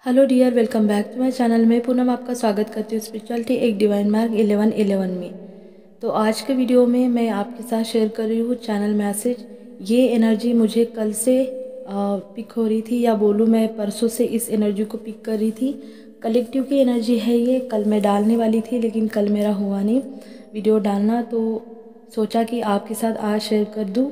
Hello dear, welcome back to my channel. मैं पूनम आपका स्वागत करती हूँ स्पिरिचुअलिटी एक डिवाइन मार्ग 1111 में। तो आज के वीडियो में मैं आपके साथ शेयर कर रही हूँ चैनल मैसेज। ये एनर्जी मुझे कल से पिक हो रही थी, या बोलूँ मैं परसों से इस एनर्जी को पिक कर रही थी। कलेक्टिव की एनर्जी है ये। कल मैं डालने वाली थी लेकिन कल मेरा हुआ नहीं वीडियो डालना, तो सोचा कि आपके साथ आज शेयर कर दूँ।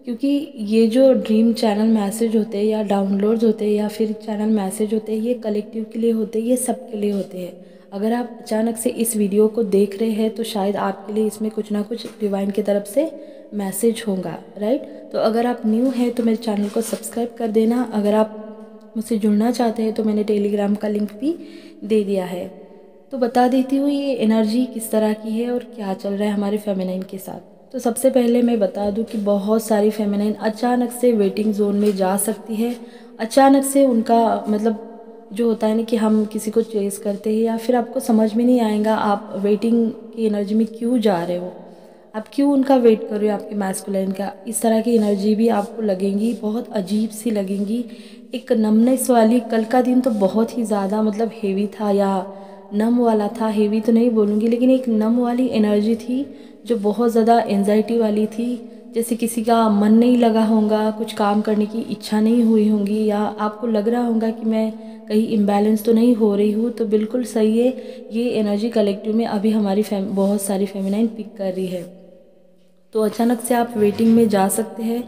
क्योंकि ये जो ड्रीम चैनल मैसेज होते हैं या डाउनलोड्स होते हैं या फिर चैनल मैसेज होते हैं, ये कलेक्टिव के लिए होते हैं, ये सबके लिए होते हैं। अगर आप अचानक से इस वीडियो को देख रहे हैं तो शायद आपके लिए इसमें कुछ ना कुछ डिवाइन की तरफ से मैसेज होगा, राइट। तो अगर आप न्यू हैं तो मेरे चैनल को सब्सक्राइब कर देना। अगर आप मुझसे जुड़ना चाहते हैं तो मैंने टेलीग्राम का लिंक भी दे दिया है। तो बता देती हूँ ये एनर्जी किस तरह की है और क्या चल रहा है हमारे फेमिनाइन के साथ। तो सबसे पहले मैं बता दूं कि बहुत सारी फेमिनाइन अचानक से वेटिंग जोन में जा सकती है। अचानक से उनका मतलब जो होता है ना कि हम किसी को चेस करते हैं या फिर आपको समझ में नहीं आएगा आप वेटिंग की एनर्जी में क्यों जा रहे हो, आप क्यों उनका वेट कर रहे हो आपके मैस्कुलिन का। इस तरह की एनर्जी भी आपको लगेंगी, बहुत अजीब सी लगेंगी। एक नमनेस वाली, कल का दिन तो बहुत ही ज़्यादा मतलब हेवी था या नम वाला था। हेवी तो नहीं बोलूँगी लेकिन एक नम वाली एनर्जी थी जो बहुत ज़्यादा एंजाइटी वाली थी। जैसे किसी का मन नहीं लगा होगा, कुछ काम करने की इच्छा नहीं हुई होगी, या आपको लग रहा होगा कि मैं कहीं इम्बैलेंस तो नहीं हो रही हूँ। तो बिल्कुल सही है, ये एनर्जी कलेक्टिव में अभी हमारी बहुत सारी फेमिनाइन पिक कर रही है। तो अचानक से आप वेटिंग में जा सकते हैं।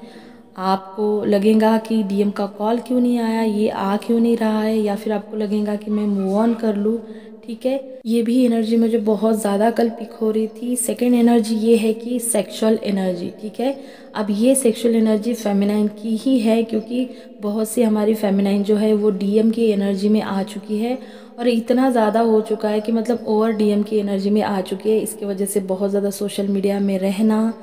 आपको लगेगा कि डीएम का कॉल क्यों नहीं आया, ये आ क्यों नहीं रहा है, या फिर आपको लगेगा कि मैं मूव ऑन कर लूँ। ठीक है, ये भी एनर्जी मुझे बहुत ज़्यादा कल पिक हो रही थी। सेकेंड एनर्जी ये है कि सेक्सुअल एनर्जी। ठीक है, अब ये सेक्सुअल एनर्जी फेमिनाइन की ही है, क्योंकि बहुत सी हमारी फेमिनाइन जो है वो डीएम की एनर्जी में आ चुकी है। और इतना ज़्यादा हो चुका है कि मतलब ओवर डीएम की एनर्जी में आ चुकी है। इसके वजह से बहुत ज़्यादा सोशल मीडिया में रहना,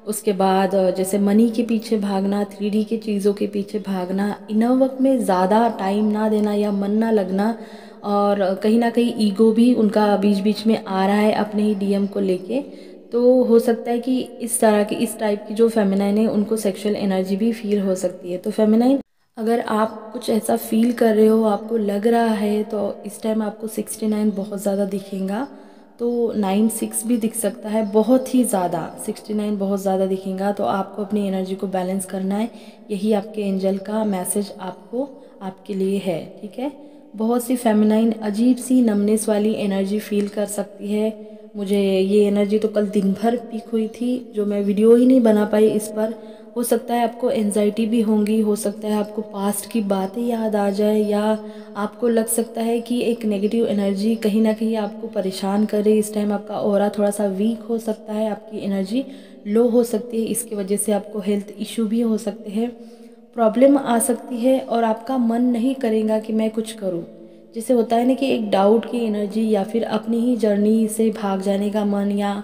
उसके बाद जैसे मनी के पीछे भागना, 3D की चीज़ों के पीछे भागना, इनर वर्क में ज़्यादा टाइम ना देना या मन ना लगना, और कहीं ना कहीं ईगो भी उनका बीच बीच में आ रहा है अपने ही डीएम को लेके। तो हो सकता है कि इस तरह की, इस टाइप की जो फेमिनाइन है उनको सेक्सुअल एनर्जी भी फील हो सकती है। तो फेमिनाइन, अगर आप कुछ ऐसा फील कर रहे हो, आपको लग रहा है, तो इस टाइम आपको 69 बहुत ज़्यादा दिखेगा। तो 96 भी दिख सकता है, बहुत ही ज़्यादा 69 बहुत ज़्यादा दिखेगा। तो आपको अपनी एनर्जी को बैलेंस करना है। यही आपके एंजल का मैसेज आपको, आपके लिए है। ठीक है, बहुत सी फेमिनाइन अजीब सी नमनेस वाली एनर्जी फील कर सकती है। मुझे ये एनर्जी तो कल दिन भर पीक हुई थी, जो मैं वीडियो ही नहीं बना पाई इस पर। हो सकता है आपको एंजाइटी भी होंगी, हो सकता है आपको पास्ट की बातें याद आ जाए, या आपको लग सकता है कि एक नेगेटिव एनर्जी कहीं ना कहीं आपको परेशान करे। इस टाइम आपका ऑरा थोड़ा सा वीक हो सकता है, आपकी एनर्जी लो हो सकती है। इसकी वजह से आपको हेल्थ इशू भी हो सकते हैं, प्रॉब्लम आ सकती है, और आपका मन नहीं करेगा कि मैं कुछ करूं। जैसे होता है ना कि एक डाउट की एनर्जी, या फिर अपनी ही जर्नी से भाग जाने का मन, या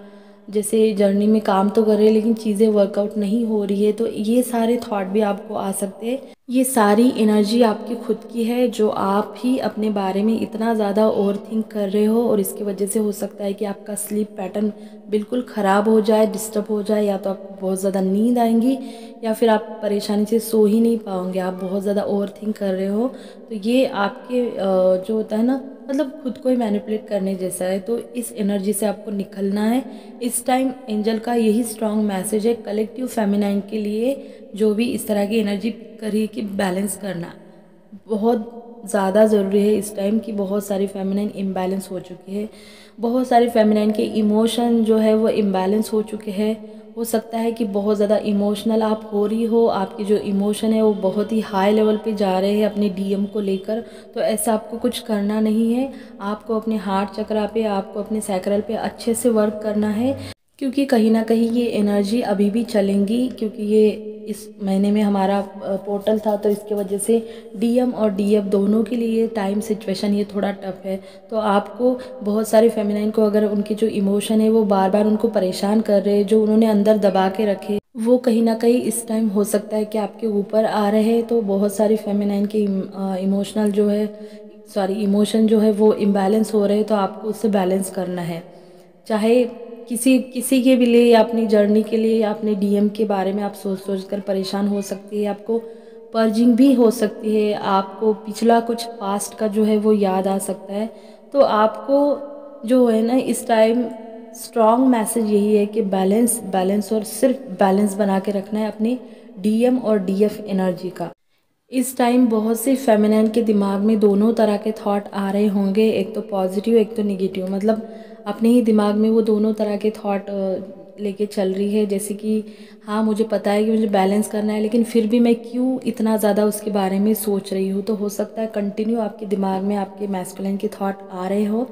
जैसे जर्नी में काम तो कर रहे हैं लेकिन चीज़ें वर्कआउट नहीं हो रही है। तो ये सारे थॉट भी आपको आ सकते हैं। ये सारी एनर्जी आपकी खुद की है, जो आप ही अपने बारे में इतना ज़्यादा ओवर थिंक कर रहे हो, और इसकी वजह से हो सकता है कि आपका स्लीप पैटर्न बिल्कुल ख़राब हो जाए, डिस्टर्ब हो जाए, या तो आपको बहुत ज़्यादा नींद आएंगी, या फिर आप परेशानी से सो ही नहीं पाओगे, आप बहुत ज़्यादा ओवर थिंक कर रहे हो। तो ये आपके जो होता है ना, मतलब खुद को ही मैनिपुलेट करने जैसा है। तो इस एनर्जी से आपको निकलना है। इस टाइम एंजल का यही स्ट्रॉन्ग मैसेज है कलेक्टिव फेमिनाइन के लिए, जो भी इस तरह की एनर्जी पिक करिए, कि बैलेंस करना बहुत ज़्यादा ज़रूरी है इस टाइम। की बहुत सारी फेमिनाइन इम्बैलेंस हो चुकी है, बहुत सारी फेमिनाइन के इमोशन जो है वो इम्बैलेंस हो चुके हैं। हो सकता है कि बहुत ज़्यादा इमोशनल आप हो रही हो, आपके जो इमोशन है वो बहुत ही हाई लेवल पे जा रहे हैं अपने डीएम को लेकर। तो ऐसा आपको कुछ करना नहीं है। आपको अपने हार्ट चक्रा पे, आपको अपने सैक्रल पे अच्छे से वर्क करना है, क्योंकि कहीं ना कहीं ये एनर्जी अभी भी चलेंगी। क्योंकि ये इस महीने में हमारा पोर्टल था, तो इसके वजह से डीएम और डीएफ दोनों के लिए टाइम सिचुएशन ये थोड़ा टफ है। तो आपको, बहुत सारे फेमिनाइन को अगर उनके जो इमोशन है वो बार बार उनको परेशान कर रहे हैं, जो उन्होंने अंदर दबा के रखे, वो कहीं ना कहीं इस टाइम हो सकता है कि आपके ऊपर आ रहे हैं। तो बहुत सारी फेमिनाइन के इमोशनल जो है, सॉरी, इमोशन जो है वो इम्बैलेंस हो रहे हैं। तो आपको उससे बैलेंस करना है। चाहे किसी किसी के भी लिए, या अपनी जर्नी के लिए, या अपने डीएम के बारे में आप सोच सोच कर परेशान हो सकती है। आपको पर्जिंग भी हो सकती है, आपको पिछला कुछ पास्ट का जो है वो याद आ सकता है। तो आपको जो है ना इस टाइम स्ट्रॉन्ग मैसेज यही है कि बैलेंस बैलेंस और सिर्फ बैलेंस बना के रखना है अपनी डीएम और डीएफ एनर्जी का। इस टाइम बहुत से फेमिनाइन के दिमाग में दोनों तरह के थॉट आ रहे होंगे, एक तो पॉजिटिव एक तो नेगेटिव। मतलब अपने ही दिमाग में वो दोनों तरह के थॉट लेके चल रही है, जैसे कि हाँ मुझे पता है कि मुझे बैलेंस करना है, लेकिन फिर भी मैं क्यों इतना ज़्यादा उसके बारे में सोच रही हूँ। तो हो सकता है कंटिन्यू आपके दिमाग में आपके मैस्कुलिन के थॉट आ रहे हो।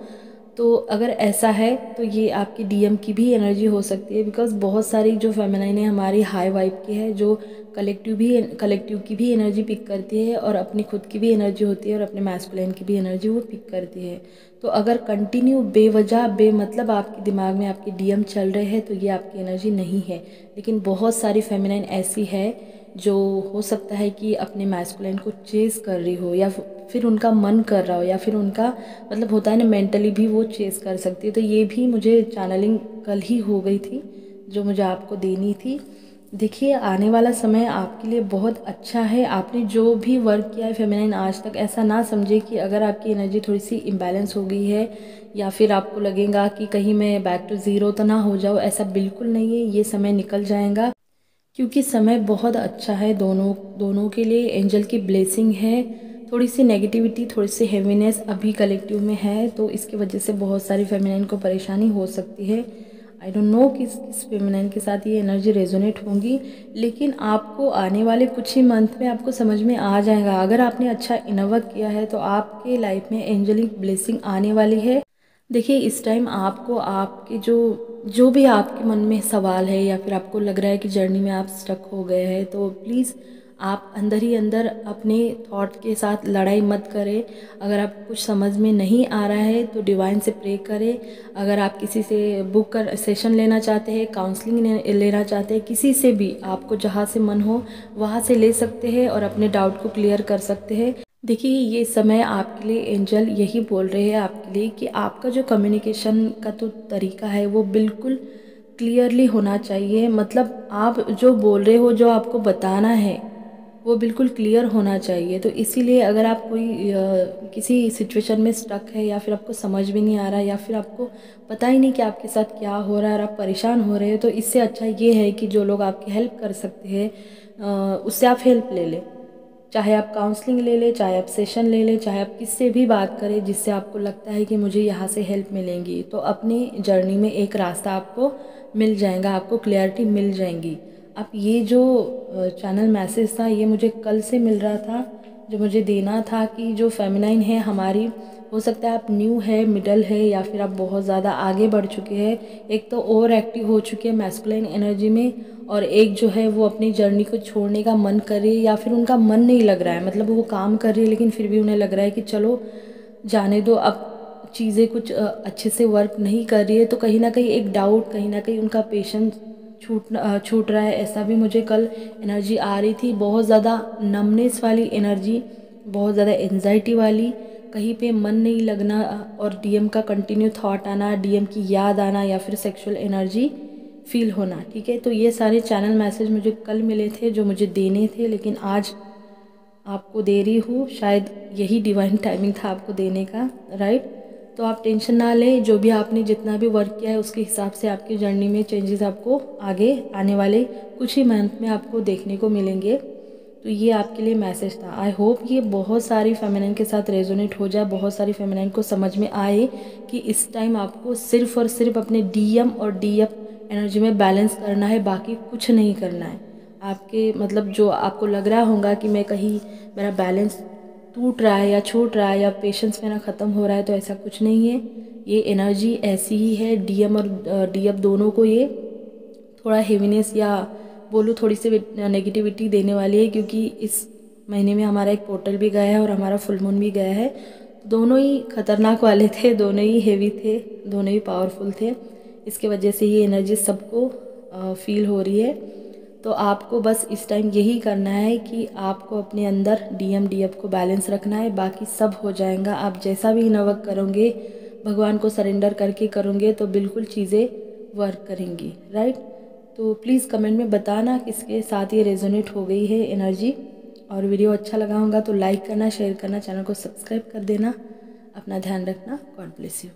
तो अगर ऐसा है तो ये आपकी डीएम की भी एनर्जी हो सकती है, बिकॉज बहुत सारी जो फेमिनाइन है हमारी हाई वाइब की है, जो कलेक्टिव की भी एनर्जी पिक करती है और अपनी खुद की भी एनर्जी होती है और अपने मैस्कुलिन की भी एनर्जी वो पिक करती है। तो अगर कंटिन्यू बेवजह बेमतलब आपके दिमाग में आपके डीएम चल रहे हैं तो ये आपकी एनर्जी नहीं है। लेकिन बहुत सारी फेमिनाइन ऐसी है जो हो सकता है कि अपने मैस्कुलिन को चेस कर रही हो, या फिर उनका मन कर रहा हो, या फिर उनका मतलब होता है ना मेंटली भी वो चेस कर सकती है। तो ये भी मुझे चैनलिंग कल ही हो गई थी जो मुझे आपको देनी थी। देखिए आने वाला समय आपके लिए बहुत अच्छा है। आपने जो भी वर्क किया है फेमिनाइन आज तक, ऐसा ना समझे कि अगर आपकी एनर्जी थोड़ी सी इम्बैलेंस हो गई है या फिर आपको लगेगा कि कहीं मैं बैक टू ज़ीरो तो ना हो जाऊँ, ऐसा बिल्कुल नहीं है। ये समय निकल जाएगा क्योंकि समय बहुत अच्छा है दोनों के लिए। एंजल की ब्लेसिंग है। थोड़ी सी नेगेटिविटी थोड़ी सी हेवीनेस अभी कलेक्टिव में है, तो इसकी वजह से बहुत सारी फेमिनाइन को परेशानी हो सकती है। आई डोंट नो किस फेमिनाइन के साथ ये एनर्जी रेजोनेट होंगी, लेकिन आपको आने वाले कुछ ही मंथ में आपको समझ में आ जाएगा। अगर आपने अच्छा इनर वर्क किया है तो आपके लाइफ में एंजलिक ब्लेसिंग आने वाली है। देखिए इस टाइम आपको आपके जो भी आपके मन में सवाल है या फिर आपको लग रहा है कि जर्नी में आप स्टक हो गए हैं, तो प्लीज़ आप अंदर ही अंदर अपने थॉट के साथ लड़ाई मत करें। अगर आपको कुछ समझ में नहीं आ रहा है तो डिवाइन से प्रे करें। अगर आप किसी से बुक कर सेशन लेना चाहते हैं, काउंसलिंग लेना चाहते हैं, किसी से भी आपको जहाँ से मन हो वहाँ से ले सकते हैं और अपने डाउट को क्लियर कर सकते हैं। देखिए ये समय आपके लिए एंजल यही बोल रहे हैं आपके लिए कि आपका जो कम्युनिकेशन का तो तरीका है वो बिल्कुल क्लियरली होना चाहिए। मतलब आप जो बोल रहे हो, जो आपको बताना है वो बिल्कुल क्लियर होना चाहिए। तो इसीलिए अगर आप कोई किसी सिचुएशन में स्टक है या फिर आपको समझ में नहीं आ रहा या फिर आपको पता ही नहीं कि आपके साथ क्या हो रहा है और आप परेशान हो रहे हो, तो इससे अच्छा ये है कि जो लोग आपकी हेल्प कर सकते हैं उससे आप हेल्प ले लें। चाहे आप काउंसलिंग ले लें, चाहे आप सेशन ले लें, चाहे आप किससे भी बात करें जिससे आपको लगता है कि मुझे यहाँ से हेल्प मिलेंगी, तो अपनी जर्नी में एक रास्ता आपको मिल जाएगा, आपको क्लैरिटी मिल जाएंगी। अब ये जो चैनल मैसेज था ये मुझे कल से मिल रहा था, जो मुझे देना था कि जो फेमिनाइन है हमारी, हो सकता है आप न्यू है, मिडल है, या फिर आप बहुत ज़्यादा आगे बढ़ चुके हैं। एक तो ओवर एक्टिव हो चुके हैं मैस्कुलिन एनर्जी में, और एक जो है वो अपनी जर्नी को छोड़ने का मन कर रही है या फिर उनका मन नहीं लग रहा है। मतलब वो काम कर रही है लेकिन फिर भी उन्हें लग रहा है कि चलो जाने दो, अब चीज़ें कुछ अच्छे से वर्क नहीं कर रही है। तो कहीं ना कहीं एक डाउट, कहीं ना कहीं उनका पेशेंस छूट रहा है। ऐसा भी मुझे कल एनर्जी आ रही थी, बहुत ज़्यादा नमनेस वाली एनर्जी, बहुत ज़्यादा एंजाइटी वाली, कहीं पे मन नहीं लगना और डीएम का कंटिन्यू थॉट आना, डीएम की याद आना या फिर सेक्सुअल एनर्जी फील होना। ठीक है, तो ये सारे चैनल मैसेज मुझे कल मिले थे जो मुझे देने थे, लेकिन आज आपको दे रही हूँ। शायद यही डिवाइन टाइमिंग था आपको देने का, राइट। तो आप टेंशन ना लें, जो भी आपने जितना भी वर्क किया है उसके हिसाब से आपकी जर्नी में चेंजेस आपको आगे आने वाले कुछ ही मंथ में आपको देखने को मिलेंगे। तो ये आपके लिए मैसेज था। आई होप ये बहुत सारी फेमिनाइन के साथ रेजोनेट हो जाए, बहुत सारी फेमिनाइन को समझ में आए कि इस टाइम आपको सिर्फ और सिर्फ अपने डीएम और डीएफ एनर्जी में बैलेंस करना है, बाकी कुछ नहीं करना है। आपके मतलब जो आपको लग रहा होगा कि मैं कहीं मेरा बैलेंस टूट रहा है या छूट रहा है या पेशेंस मेरा ख़त्म हो रहा है, तो ऐसा कुछ नहीं है। ये एनर्जी ऐसी ही है, डीएम और डीएफ दोनों को ये थोड़ा हेवीनेस या बोलूँ थोड़ी सी नेगेटिविटी देने वाली है, क्योंकि इस महीने में हमारा एक पोर्टल भी गया है और हमारा फुल मून भी गया है। दोनों ही खतरनाक वाले थे, दोनों ही हेवी थे, दोनों ही पावरफुल थे। इसके वजह से ये एनर्जी सबको फील हो रही है। तो आपको बस इस टाइम यही करना है कि आपको अपने अंदर डीएम डीएफ को बैलेंस रखना है, बाकी सब हो जाएगा। आप जैसा भी इनवर्क करोगे, भगवान को सरेंडर करके करोगे तो बिल्कुल चीज़ें वर्क करेंगी, राइट। तो प्लीज़ कमेंट में बताना किसके साथ ये रेजोनेट हो गई है एनर्जी। और वीडियो अच्छा लगा होगा तो लाइक करना, शेयर करना, चैनल को सब्सक्राइब कर देना। अपना ध्यान रखना। God bless you.